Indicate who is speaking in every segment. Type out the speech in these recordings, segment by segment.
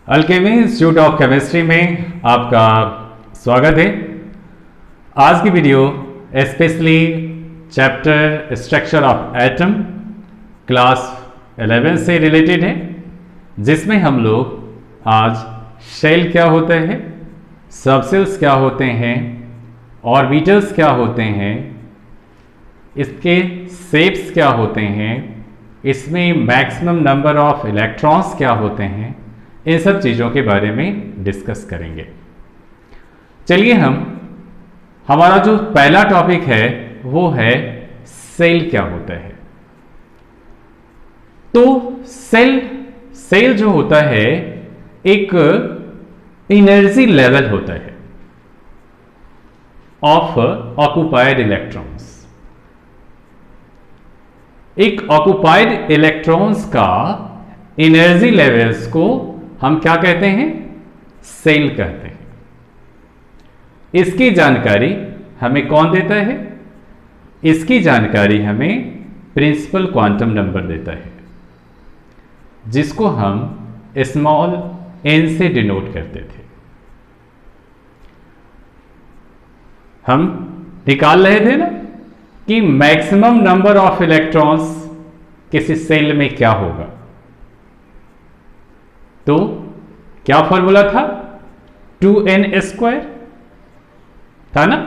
Speaker 1: Alchemy institute of chemistry में आपका स्वागत है। आज की video specially chapter structure of atom class 11 से रिलेटेड है, जिसमें हम लोग आज शेल क्या होता है, सबसेल्स क्या होते हैं, ऑर्बिटल्स क्या होते हैं, इसके शेप्स क्या होते हैं, इसमें मैक्सिमम नंबर ऑफ इलेक्ट्रॉन्स क्या होते हैं, इन सब चीज़ों के बारे में डिस्कस करेंगे। चलिए हमारा जो पहला टॉपिक है वो है सेल क्या होता है। तो सेल जो होता है एक एनर्जी लेवल होता है ऑफ ऑक्युपाइड इलेक्ट्रॉन्स। एक ऑक्युपाइड इलेक्ट्रॉन्स का एनर्जी लेवल्स को हम क्या कहते हैं, सेल कहते हैं। इसकी जानकारी हमें कौन देता है? इसकी जानकारी हमें प्रिंसिपल क्वांटम नंबर देता है, जिसको हम स्मॉल n से डिनोट करते थे। हम निकाल रहे थे ना कि मैक्सिमम नंबर ऑफ इलेक्ट्रॉन्स किसी सेल में क्या होगा। तो क्या फॉर्मूला था? 2n² था ना,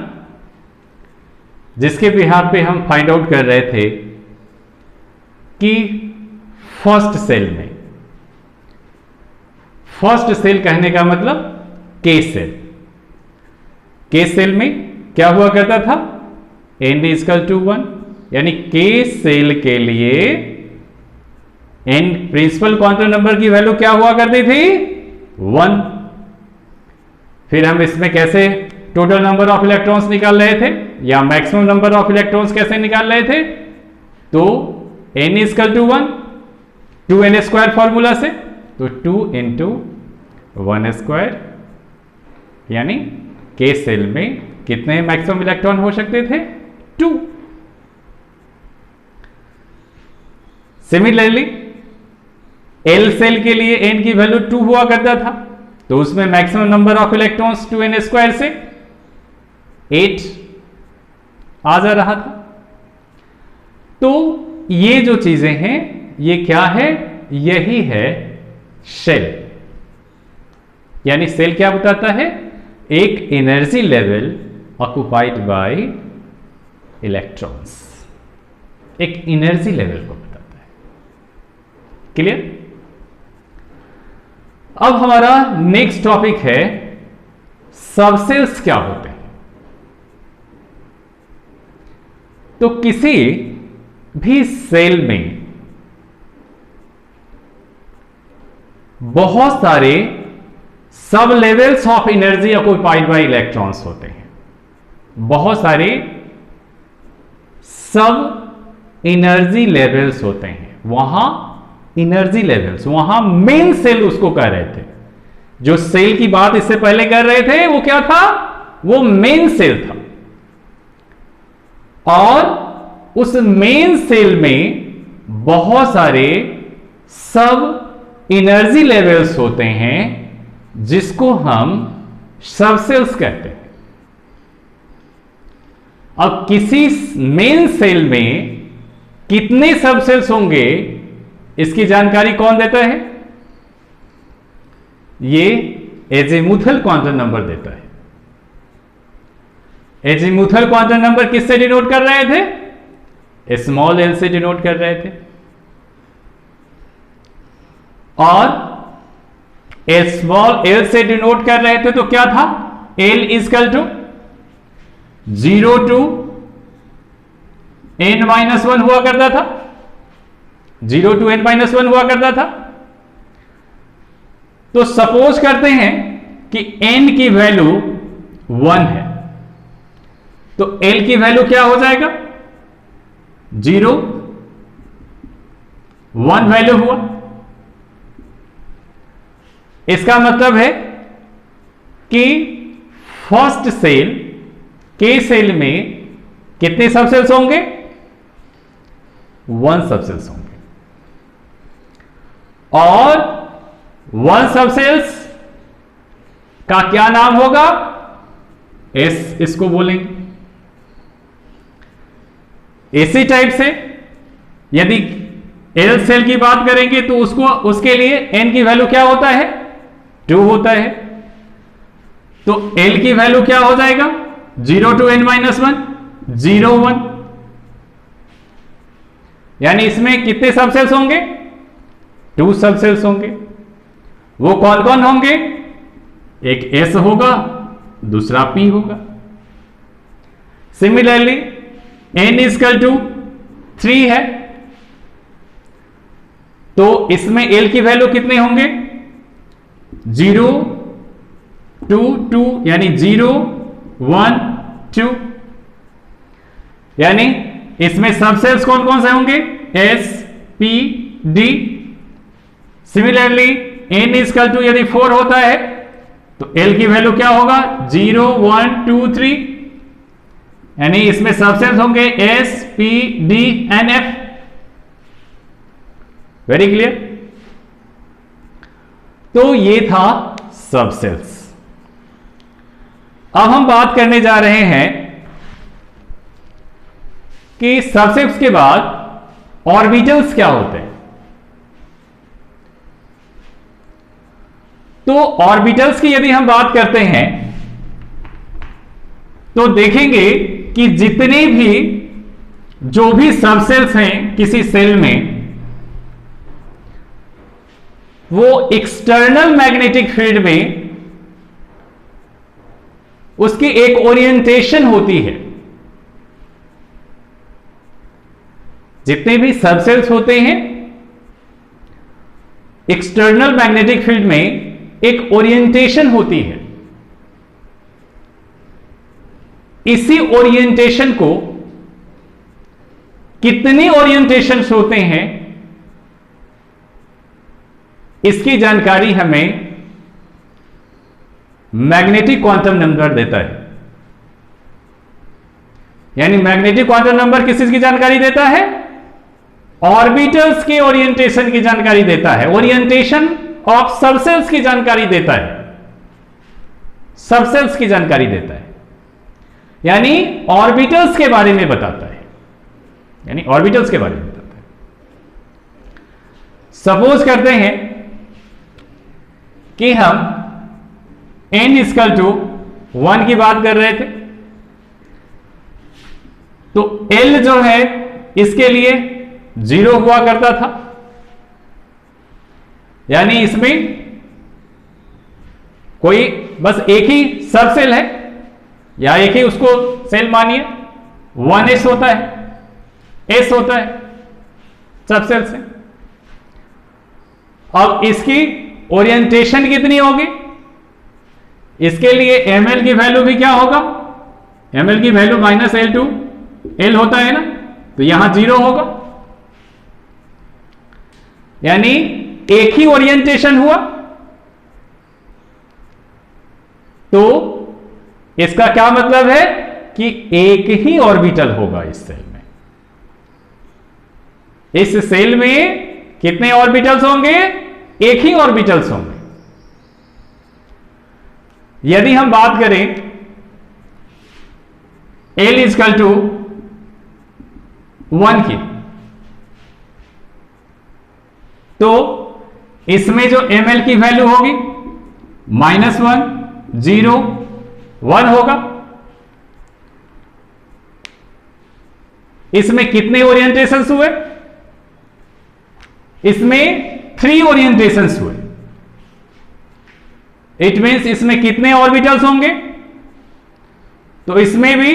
Speaker 1: जिसके बिहार पे हम फाइंड आउट कर रहे थे कि फर्स्ट सेल कहने का मतलब के सेल में क्या हुआ करता था? n = 1, यानी के सेल के लिए n प्रिंसिपल क्वांटम नंबर की वैल्यू क्या हुआ करती थी? 1। फिर हम इसमें कैसे टोटल नंबर ऑफ इलेक्ट्रॉन्स निकाल रहे थे, या मैक्सिमम नंबर ऑफ इलेक्ट्रॉन्स कैसे निकाल रहे थे? तो n = 1, 2n² फॉर्मूला से, तो 2 × 1², यानी के सेल में कितने मैक्सिमम इलेक्ट्रॉन हो सकते थे? 2। सिमिलरली एल सेल के लिए n की वैल्यू 2 हुआ करता था, तो उसमें maximum number of electrons 2n² से 8 आ जा रहा था। तो ये जो चीजें हैं ये क्या है? यही है शेल। यानी सेल क्या बताता है? एक energy level occupied by electrons, एक एनर्जी लेवल को बताता है। क्लियर? अब हमारा नेक्स्ट टॉपिक है सबसेल्स क्या होते हैं। तो किसी भी सेल में बहुत सारे सब levels of energy occupied by electrons होते हैं। बहुत सारे सब एनर्जी लेवल्स होते हैं। वहां एनर्जी लेवल्स, वहां मेन सेल उसको कह रहे थे। जो सेल की बात इससे पहले कर रहे थे वो क्या था? वो मेन सेल था। और उस मेन सेल में बहुत सारे सब एनर्जी लेवल्स होते हैं, जिसको हम सबसेल्स कहते हैं। अब किसी मेन सेल में कितने सबसेल्स होंगे, इसकी जानकारी कौन देता है? ये एजीमुथल क्वांटम नंबर देता है। एजीमुथल क्वांटम नंबर किससे डिनोट कर रहे थे? स्मॉल l से डिनोट कर रहे थे। और स्मॉल l से डिनोट कर रहे थे तो क्या था? l = 0 to n-1 हुआ करता था। 0 to n-1 हुआ करता था। तो सपोज करते हैं कि n की वैल्यू 1 है, तो l की वैल्यू क्या हो जाएगा? 0, 1 वैल्यू हुआ। इसका मतलब है कि फर्स्ट सेल के सेल में कितने सबसेल्स होंगे? 1 सबसेल्स होंगे। और वन सबसेल्स का क्या नाम होगा? एस इसको बोलेंगे। इसी टाइप से यदि एल सेल की बात करेंगे तो उसके लिए एन की वैल्यू क्या होता है? 2 होता है। तो एल की वैल्यू क्या हो जाएगा? 0 to n-1, 0 1। यानी इसमें कितने सबसेल्स होंगे? 2 सबसेल्स होंगे। वो कौन कौन होंगे? एक एस होगा, दूसरा पी होगा। सिमिलरली n = 3 है, तो इसमें l की वैल्यू कितने होंगे? 0 2 2, यानी 0 1 2। यानी इसमें सबसेल्स कौन कौन से होंगे? S P D. Similarly n = यदि 4 होता है तो l की वैल्यू क्या होगा? 0 1 2 3। यानी इसमें सबसेल्स होंगे S P D and F. Very clear? तो ये था सबसेल्स। अब हम बात करने जा रहे हैं कि सबसेल्स के बाद ऑर्बिटल्स क्या होते हैं। तो ऑर्बिटल्स की यदि हम बात करते हैं तो देखेंगे कि जितने भी जो भी सबसेल्स हैं किसी सेल में, वो एक्सटर्नल मैग्नेटिक फील्ड में उसकी एक ओरिएंटेशन होती है। जितने भी सबसेल्स होते हैं एक्सटर्नल मैग्नेटिक फील्ड में एक ओरिएंटेशन होती है। इसी ओरिएंटेशन को कितने ओरिएंटेशंस होते हैं इसकी जानकारी हमें मैग्नेटिक क्वांटम नंबर देता है। यानी मैग्नेटिक क्वांटम नंबर किस चीज की जानकारी देता है? ऑर्बिटल्स के ओरिएंटेशन की जानकारी देता है, ओरिएंटेशन ऑफ सबसेल्स की जानकारी देता है, सबसेल्स की जानकारी देता है, यानी ऑर्बिटल्स के बारे में बताता है, यानी ऑर्बिटल्स के बारे में बताता है। सपोज करते हैं कि हम n = 1 की बात कर रहे थे, तो L जो है इसके लिए 0 हुआ करता था, यानी इसमें कोई बस एक ही सबसेल है या एक ही उसको सेल मानिए, 1s होता है, s होता है सबसेल से। अब इसकी ओरिएंटेशन कितनी होगी? इसके लिए ml की वैल्यू भी क्या होगा? ml की वैल्यू -L2 L होता है ना, तो यहां 0 होगा, यानी एक ही ओरिएंटेशन हुआ। तो इसका क्या मतलब है कि एक ही ऑर्बिटल होगा इस सेल में। इस सेल में कितने ऑर्बिटल्स होंगे? एक ही ऑर्बिटल्स होंगे। यदि हम बात करें L = 1 की, तो इसमें जो ml की वैल्यू होगी -1 0 1 होगा। इसमें कितने ओरिएंटेशंस हुए? इसमें 3 ओरिएंटेशंस हुए। इट मीन्स इसमें कितने ऑर्बिटल्स होंगे? तो इसमें भी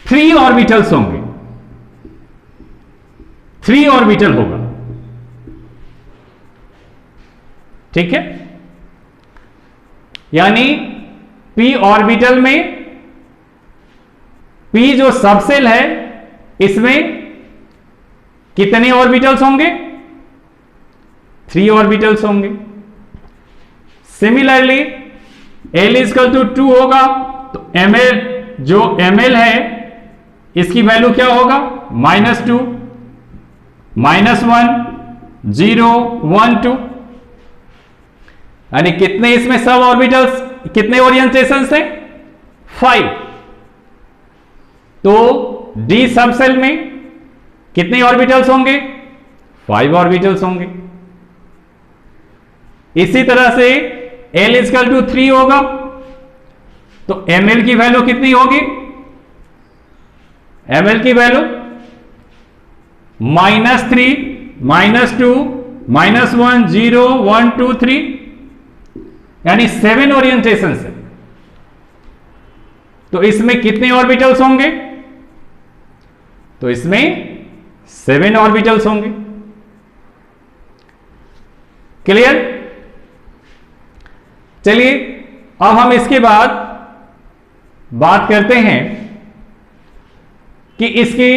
Speaker 1: 3 ऑर्बिटल्स होंगे, 3 ऑर्बिटल होगा। ठीक है, यानी p ऑर्बिटल में p जो सबसेल है इसमें कितने ऑर्बिटल्स होंगे? 3 ऑर्बिटल्स होंगे। सिमिलरली L = 2 होगा, तो ml जो ml है इसकी वैल्यू क्या होगा? -2 -1 0 1 2। यानी कितने इसमें सब ऑर्बिटल्स, कितने ओरिएंटेशन थे? 5। तो डी सब सेल में कितने ऑर्बिटल्स होंगे? 5 ऑर्बिटल्स होंगे। इसी तरह से L इक्वल टू 3 होगा, तो ml की वैल्यू कितनी होगी? ml की वैल्यू -3, -2, -1, 0, 1, 2, 3, यानी 7 ओरिएंटेशन है। तो इसमें कितने ऑर्बिटल्स होंगे? तो इसमें 7 ऑर्बिटल्स होंगे। क्लियर? चलिए अब हम इसके बाद बात करते हैं कि इसकी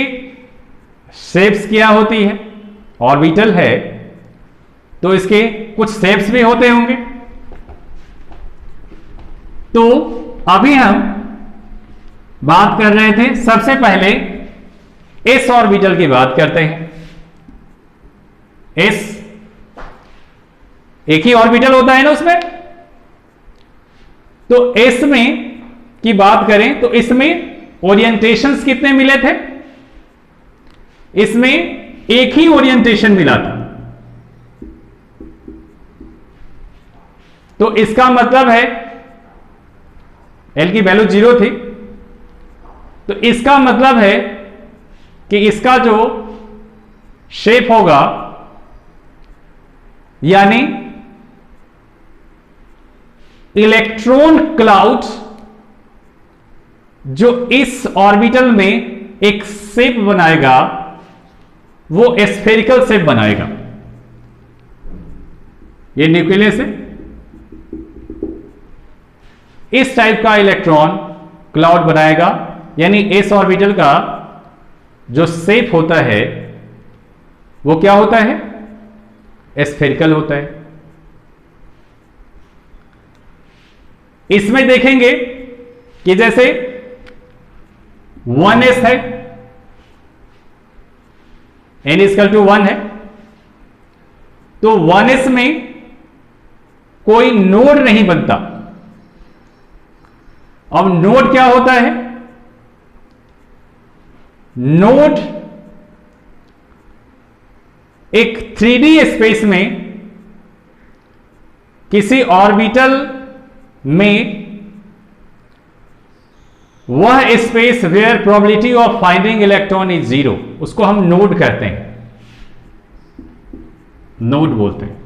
Speaker 1: शेप्स क्या होती है। ऑर्बिटल है तो इसके कुछ शेप्स भी होते होंगे। तो अभी हम बात कर रहे थे, सबसे पहले एस ऑर्बिटल की बात करते हैं। एस एक ही ऑर्बिटल होता है ना उसमें, तो एस में की बात करें तो इसमें ओरिएंटेशंस कितने मिले थे? इसमें एक ही ओरिएंटेशन मिला था। तो इसका मतलब है एल की वैल्यू 0 थी, तो इसका मतलब है कि इसका जो शेप होगा, यानी इलेक्ट्रॉन क्लाउड जो इस ऑर्बिटल में एक शेप बनाएगा वो स्फेरिकल शेप बनाएगा। ये न्यूक्लियस है, इस टाइप का इलेक्ट्रॉन क्लाउड बनाएगा, यानी एस ऑर्बिटल का जो शेप होता है वो क्या होता है? स्फेरिकल होता है। इसमें देखेंगे कि जैसे 1s है, n इक्वल टू 1 है, तो 1s में कोई नोड नहीं बनता। अब नोड क्या होता है? नोड एक 3D स्पेस में किसी ऑर्बिटल में वह space where probability of finding electron is 0, उसको हम नोड कहते हैं, नोड बोलते हैं।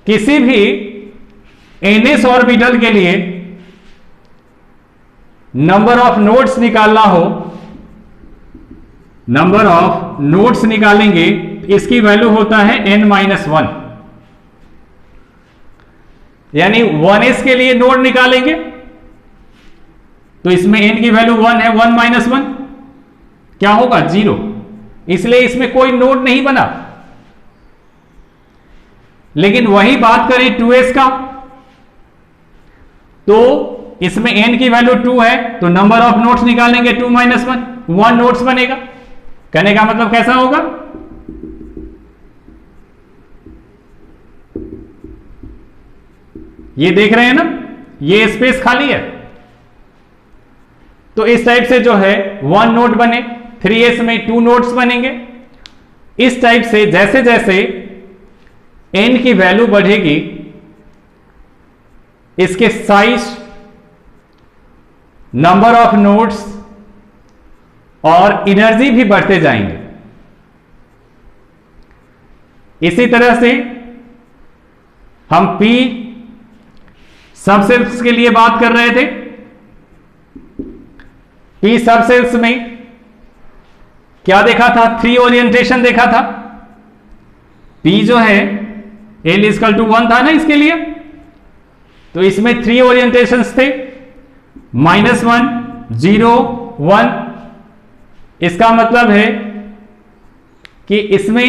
Speaker 1: किसी भी ns ऑर्बिटल के लिए नंबर ऑफ नोड्स निकालना हो, नंबर ऑफ नोड्स निकालेंगे, इसकी वैल्यू होता है n-1, यानी 1s के लिए नोड निकालेंगे तो इसमें n की वैल्यू 1 है, 1 - 1 क्या होगा? 0, इसलिए इसमें कोई नोड नहीं बना। लेकिन वही बात करें 2s का, तो इसमें n की वैल्यू 2 है, तो नंबर ऑफ नोड्स निकालेंगे 2 - 1, 1 नोड्स बनेगा। कहने का मतलब कैसा होगा? ये देख रहे हैं ना, ये स्पेस खाली है, तो इस टाइप से जो है 1 नोड बने, 3s में 2 नोड्स बनेंगे। इस टाइप से जैसे जैसे n की वैल्यू बढ़ेगी, इसके साइज, नंबर ऑफ नोड्स और एनर्जी भी बढ़ते जाएंगे। इसी तरह से हम p सबसेल्स के लिए बात कर रहे थे। p सबसेल्स में क्या देखा था? 3 ओरिएंटेशन देखा था। p जो है L इक्वल टू 1 था ना इसके लिए, तो इसमें 3 ओरिएंटेशंस थे, -1, 0, 1। इसका मतलब है कि इसमें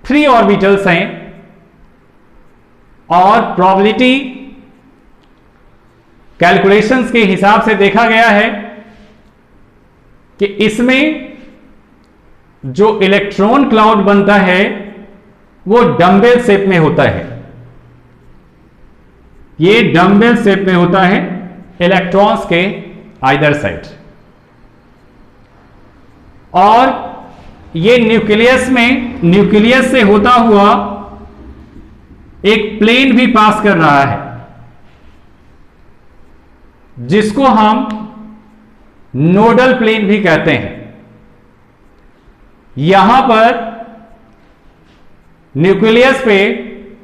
Speaker 1: 3 ऑर्बिटल्स हैं और प्रोबेबिलिटी कैलकुलेशंस के हिसाब से देखा गया है कि इसमें जो इलेक्ट्रॉन क्लाउड बनता है वो डंबल शेप में होता है। ये डंबल शेप में होता है इलेक्ट्रॉन्स के आइदर साइड, और ये न्यूक्लियस से होता हुआ एक प्लेन भी पास कर रहा है, जिसको हम नोडल प्लेन भी कहते हैं। यहां पर न्यूक्लियस पे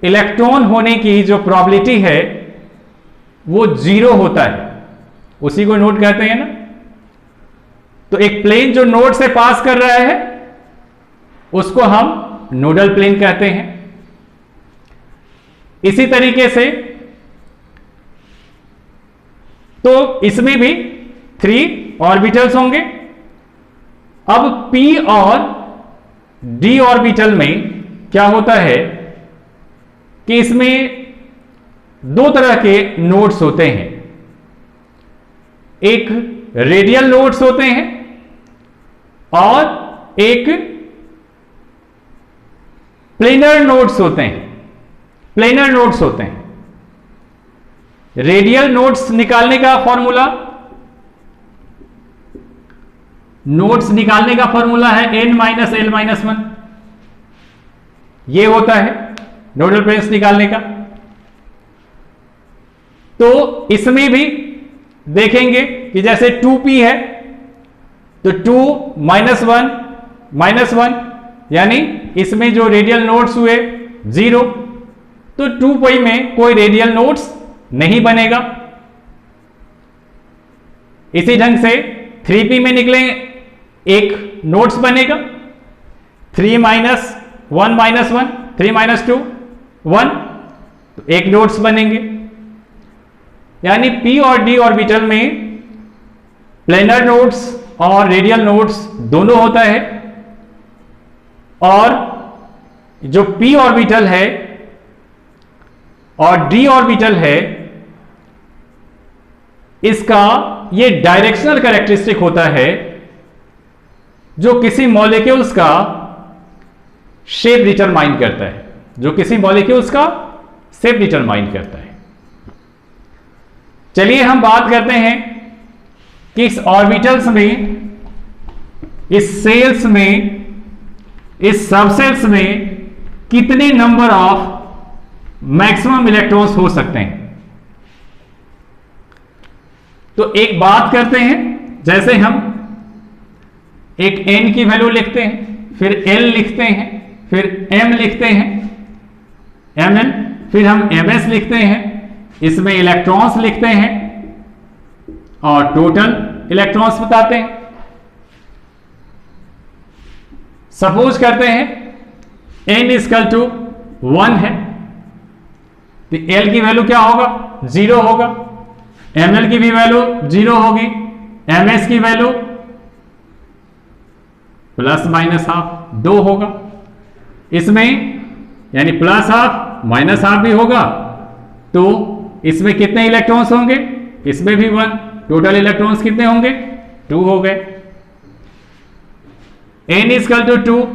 Speaker 1: इलेक्ट्रॉन होने की जो प्रोबेबिलिटी है वो 0 होता है, उसी को नोड कहते हैं ना। तो एक प्लेन जो नोड से पास कर रहा है उसको हम नोडल प्लेन कहते हैं। इसी तरीके से तो इसमें भी 3 ऑर्बिटल्स होंगे। अब p और d ऑर्बिटल में क्या होता है कि इसमें 2 तरह के नोड्स होते हैं। एक रेडियल नोड्स होते हैं और एक प्लेनर नोड्स होते हैं। प्लेनर नोड्स होते हैं। रेडियल नोड्स निकालने का फॉर्मूला है n-l-1। ये होता है नोडल प्लेन्स निकालने का। तो इसमें भी देखेंगे कि जैसे 2p है तो 2-1 यानी इसमें जो रेडियल नोड्स हुए 0, तो 2p में कोई रेडियल नोड्स नहीं बनेगा। इसी ढंग से 3p में निकले एक नोड्स बनेगा, 3-1 3-2 1, तो एक नोड्स बनेंगे। यानी p और d ऑर्बिटल में प्लेनर नोड्स और रेडियल नोड्स दोनों होता है, और जो p ऑर्बिटल है और d ऑर्बिटल है इसका ये डायरेक्शनल कैरेक्टरिस्टिक होता है जो किसी मॉलिक्यूल्स का शेप डिटरमाइन करता है, चलिए हम बात करते हैं कि इस ऑर्बिटल्स में, इस सेल्स में, इस सबसेल्स में कितने नंबर ऑफ मैक्सिमम इलेक्ट्रॉन्स हो सकते हैं। तो एक बात करते हैं, जैसे हम एक n की वैल्यू लिखते हैं, फिर l लिखते हैं, फिर m लिखते हैं, mn, फिर हम ms लिखते हैं, इसमें इलेक्ट्रॉन्स लिखते हैं और टोटल इलेक्ट्रॉन्स बताते हैं। सपोज करते हैं n = 1 है, तो l की वैल्यू क्या होगा? 0 होगा। ml की भी वैल्यू 0 होगी। ms की वैल्यू ±½ 2 होगा। इसमें यानी +½ -½ भी होगा, तो इसमें कितने इलेक्ट्रॉन्स होंगे? इसमें भी 1। टोटल इलेक्ट्रॉन्स कितने होंगे? 2 हो गए। n = 2,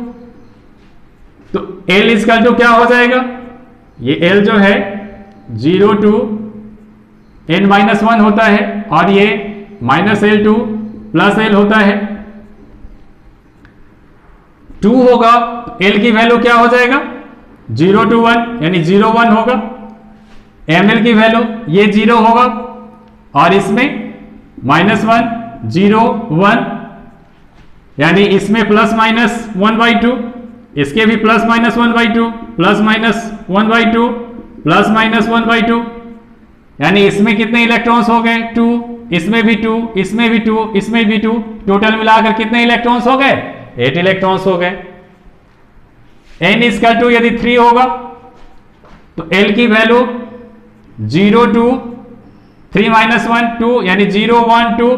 Speaker 1: तो l = क्या हो जाएगा? ये l जो है 0 to n-1 होता है, और ये -l to +l होता है। 2 होगा, l की वैल्यू क्या हो जाएगा? 0 to 1 यानी 0 1 होगा। ml की वैल्यू ये 0 होगा, और इसमें -1 0 1 यानी इसमें ±1/2, इसके भी ±1/2 ±1/2 ±1/2, यानी इसमें कितने इलेक्ट्रॉन्स हो गए? 2, इसमें भी 2, इसमें भी 2, इसमें भी 2, टोटल मिलाकर कितने इलेक्ट्रॉन्स हो गए? 8 इलेक्ट्रॉन्स हो गए। n = यदि 3 होगा तो l की वैल्यू 0 to 3-1 2 यानी 0 1 2,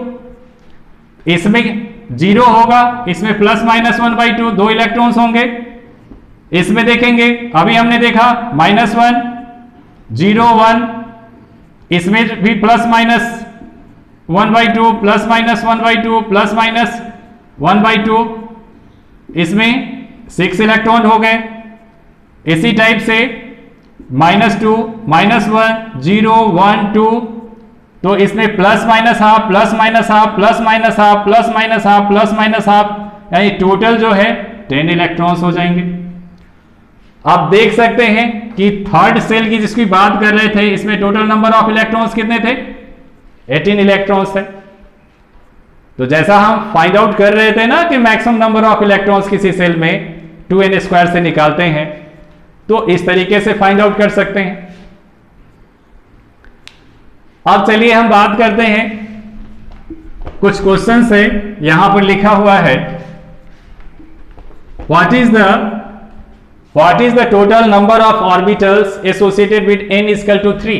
Speaker 1: इसमें 0 होगा, इसमें ±1/2 2 इलेक्ट्रॉन्स होंगे। इसमें देखेंगे, अभी हमने देखा -1 0 1, इसमें भी ±1/2 ±1/2 ±1/2, इसमें 6 इलेक्ट्रॉन हो गए। इसी टाइप से -2, -1, 0, 1, 2, तो इसमें plus minus half, plus minus half, plus minus half, plus minus half, plus minus half, यानी टोटल जो है 10 इलेक्ट्रॉन्स हो जाएंगे। आप देख सकते हैं कि थर्ड सेल की जिसकी बात कर रहे थे, इसमें टोटल नंबर ऑफ इलेक्ट्रॉन्स कितने थे? 18 इलेक्ट्रॉन्स थे। तो जैसा हम फाइंड आउट कर रहे थे ना कि मैक्सिमम नंबर ऑफ इलेक्ट्रॉन्स किसी सेल में 2n² से निकालते हैं, तो इस तरीके से फाइंड आउट कर सकते हैं। अब चलिए हम बात करते हैं, कुछ क्वेश्चन से यहां पर लिखा हुआ है what is the total number of orbitals associated with n = 3।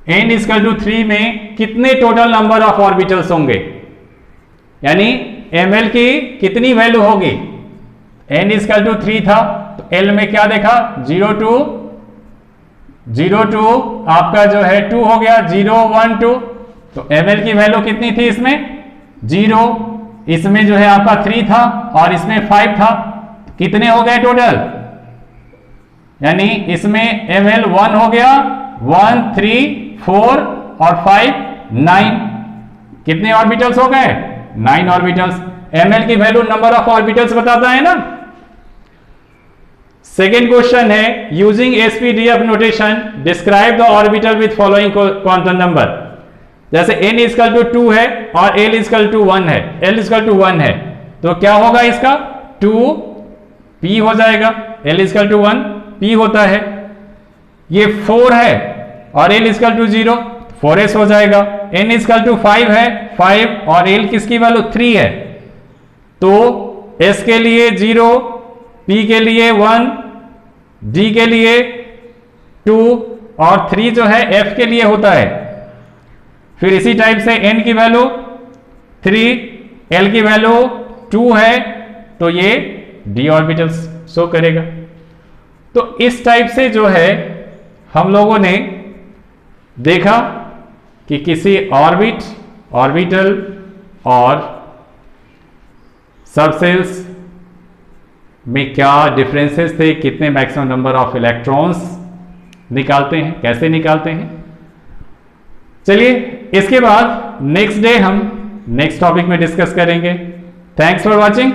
Speaker 1: n = 3 में कितने टोटल नंबर ऑफ ऑर्बिटल्स होंगे, यानी ml की कितनी वैल्यू होगी? n = 3 था तो l में क्या देखा? 0 2 आपका जो है 2 हो गया, 0 1 2, तो ml की वैल्यू कितनी थी इसमें? 0। इसमें जो है आपका 3 था और इसमें 5 था, कितने हो गए टोटल? यानी इसमें ml 1 हो गया, 1 3 4 और 5 9, कितने ऑर्बिटल्स हो गए? 9 ऑर्बिटल्स। ml की वैल्यू नंबर ऑफ ऑर्बिटल्स बताता है ना। सेकेंड क्वेश्चन है using SPDF notation describe the orbital with following quantum number. जैसे n = 2 है और l = 1 है, l = 1 है, तो क्या होगा इसका? 2p हो जाएगा, l = 1 p होता है। ये 4 है और l = 0, 4s हो जाएगा। n = 5 है, 5 और l किसकी वैल्यू? 3 है, तो s के लिए 0, p के लिए 1, d के लिए 2 और 3 जो है f के लिए होता है। फिर इसी टाइप से n की वैल्यू 3, l की वैल्यू 2 है, तो ये d ऑर्बिटल्स शो करेगा। तो इस टाइप से जो है हम लोगों ने देखा कि किसी ऑर्बिटल और सबसेल्स में क्या डिफरेंसेस थे, कितने मैक्सिमम नंबर ऑफ इलेक्ट्रॉन्स निकालते हैं, कैसे निकालते हैं। चलिए इसके बाद नेक्स्ट डे हम नेक्स्ट टॉपिक में डिस्कस करेंगे। Thanks for watching.